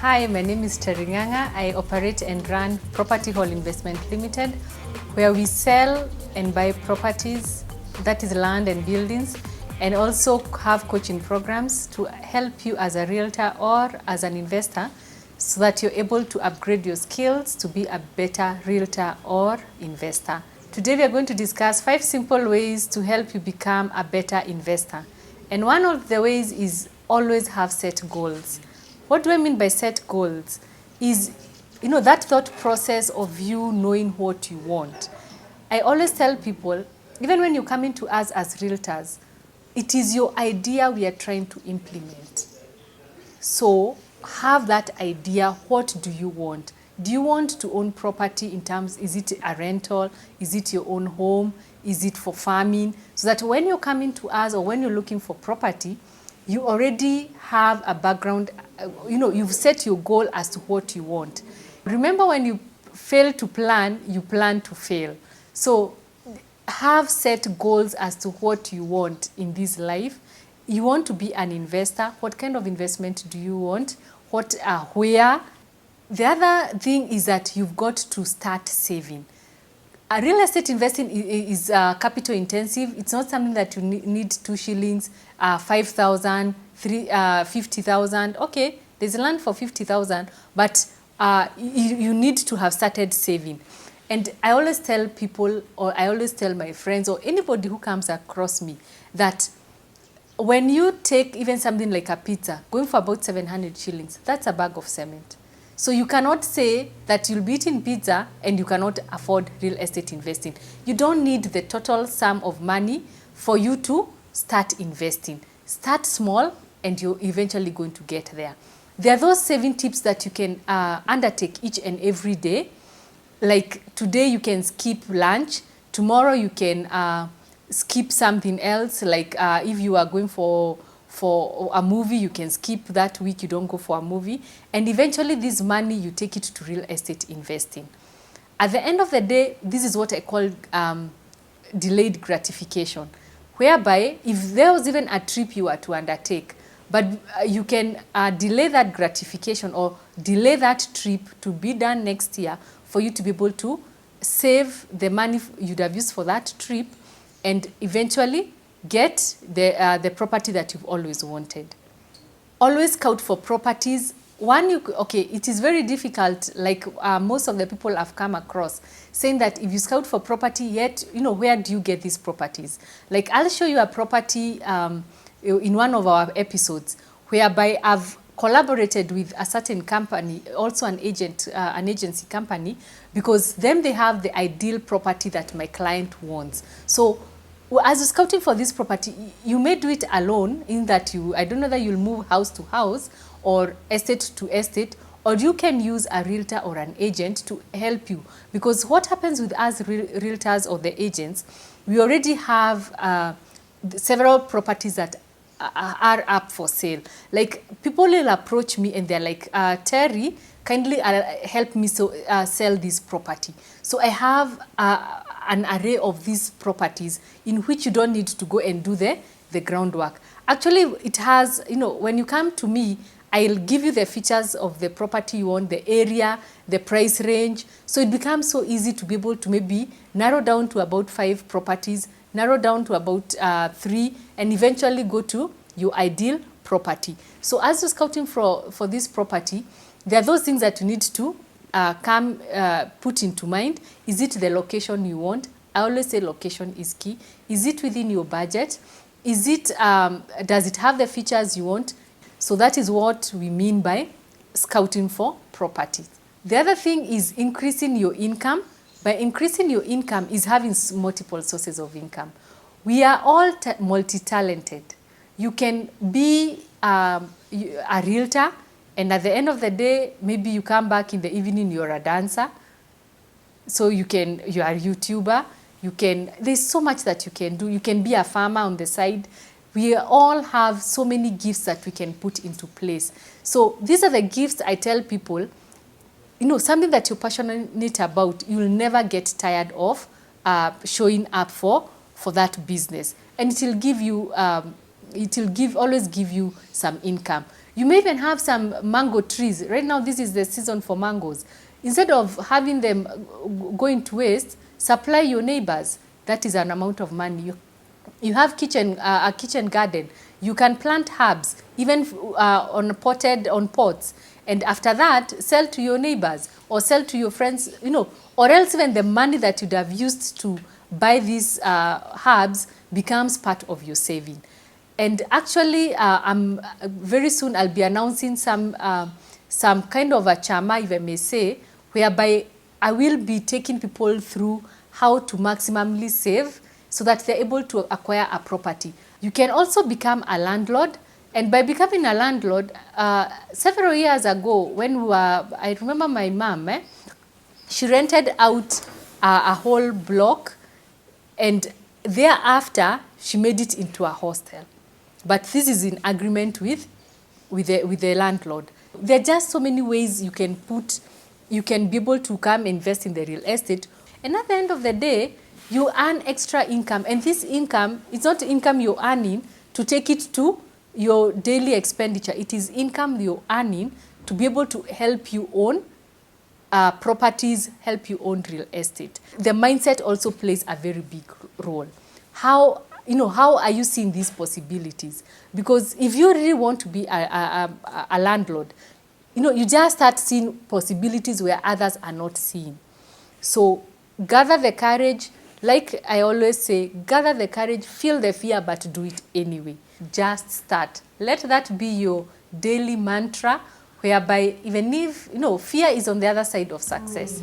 Hi, my name is Teringanga. I operate and run Property Hall Investment Limited, where we sell and buy properties, that is land and buildings, and also have coaching programs to help you as a realtor or as an investor so that you're able to upgrade your skills to be a better realtor or investor. Today we are going to discuss 5 simple ways to help you become a better investor. And one of the ways is always have set goals. What do I mean by set goals? Is, that thought process of you knowing what you want. I always tell people, even when you come into us as realtors, it is your idea we are trying to implement. So have that idea. What do you want? Do you want to own property in terms, is it a rental? Is it your own home? Is it for farming? So that when you're coming to us or when you're looking for property, you already have a background, you've set your goal as to what you want. Remember, when you fail to plan, you plan to fail. So have set goals as to what you want in this life. You want to be an investor. What kind of investment do you want? Where? The other thing is that you've got to start saving. Real estate investing is capital intensive. It's not something that you need 2 shillings, 5,000, 50,000. Okay, there's land for 50,000, but you need to have started saving. And I always tell people, or I always tell my friends, or anybody who comes across me, that when you take even something like a pizza, going for about 700 shillings, that's a bag of cement. So you cannot say that you'll be eating pizza and you cannot afford real estate investing. You don't need the total sum of money for you to start investing. Start small and you're eventually going to get there. There are those saving tips that you can undertake each and every day. Like today you can skip lunch. Tomorrow you can skip something else. Like if you are going for a movie, you can skip that week, you don't go for a movie. And eventually this money, you take it to real estate investing. At the end of the day, this is what I call delayed gratification, whereby if there was even a trip you were to undertake, but you can delay that gratification or delay that trip to be done next year for you to be able to save the money you'd have used for that trip and eventually get the property that you've always wanted. Always scout for properties. It is very difficult, like most of the people I've come across, saying that if you scout for property, yet, where do you get these properties? Like, I'll show you a property in one of our episodes, whereby I've collaborated with a certain company, also an agency company, because then they have the ideal property that my client wants. So as you're scouting for this property, you may do it alone, in that I don't know that you'll move house to house or estate to estate, or you can use a realtor or an agent to help you. Because what happens with us realtors or the agents, we already have several properties that are up for sale. Like, people will approach me and they're like, Terry, kindly help me sell this property. So I have an array of these properties in which you don't need to go and do the groundwork. Actually, it has, when you come to me, I'll give you the features of the property you want, the area, the price range. So it becomes so easy to be able to maybe narrow down to about 5 properties, narrow down to about 3, and eventually go to your ideal property. So as you're scouting for this property, there are those things that you need to put into mind. Is it the location you want? I always say location is key. Is it within your budget? Is it, does it have the features you want? So that is what we mean by scouting for properties. The other thing is increasing your income. By increasing your income is having multiple sources of income. We are all multi-talented. You can be a realtor, and at the end of the day, maybe you come back in the evening, you're a dancer. So you are a YouTuber. There's so much that you can do. You can be a farmer on the side. We all have so many gifts that we can put into place. So these are the gifts I tell people, something that you're passionate about, you'll never get tired of showing up for that business. And it will give you, always give you some income. You may even have some mango trees. Right now, this is the season for mangoes. Instead of having them going to waste, supply your neighbors. That is an amount of money. You have a kitchen garden. You can plant herbs, even on pots. And after that, sell to your neighbors or sell to your friends, you know, or else even the money that you'd have used to buy these herbs becomes part of your saving. And actually, very soon I'll be announcing some kind of a chama, if I may say, whereby I will be taking people through how to maximally save so that they're able to acquire a property. You can also become a landlord. And by becoming a landlord, several years ago, when we were, I remember my mom, she rented out a whole block, and thereafter, she made it into a hostel. But this is in agreement with the landlord. There are just so many ways you can be able to come invest in the real estate. And at the end of the day, you earn extra income. And this income is not income you're earning to take it to your daily expenditure. It is income you're earning to be able to help you own properties, help you own real estate. The mindset also plays a very big role. How are you seeing these possibilities? Because if you really want to be a landlord, you just start seeing possibilities where others are not seeing. So gather the courage. Like I always say, gather the courage, feel the fear, but do it anyway. Just start. Let that be your daily mantra, whereby even if, fear is on the other side of success.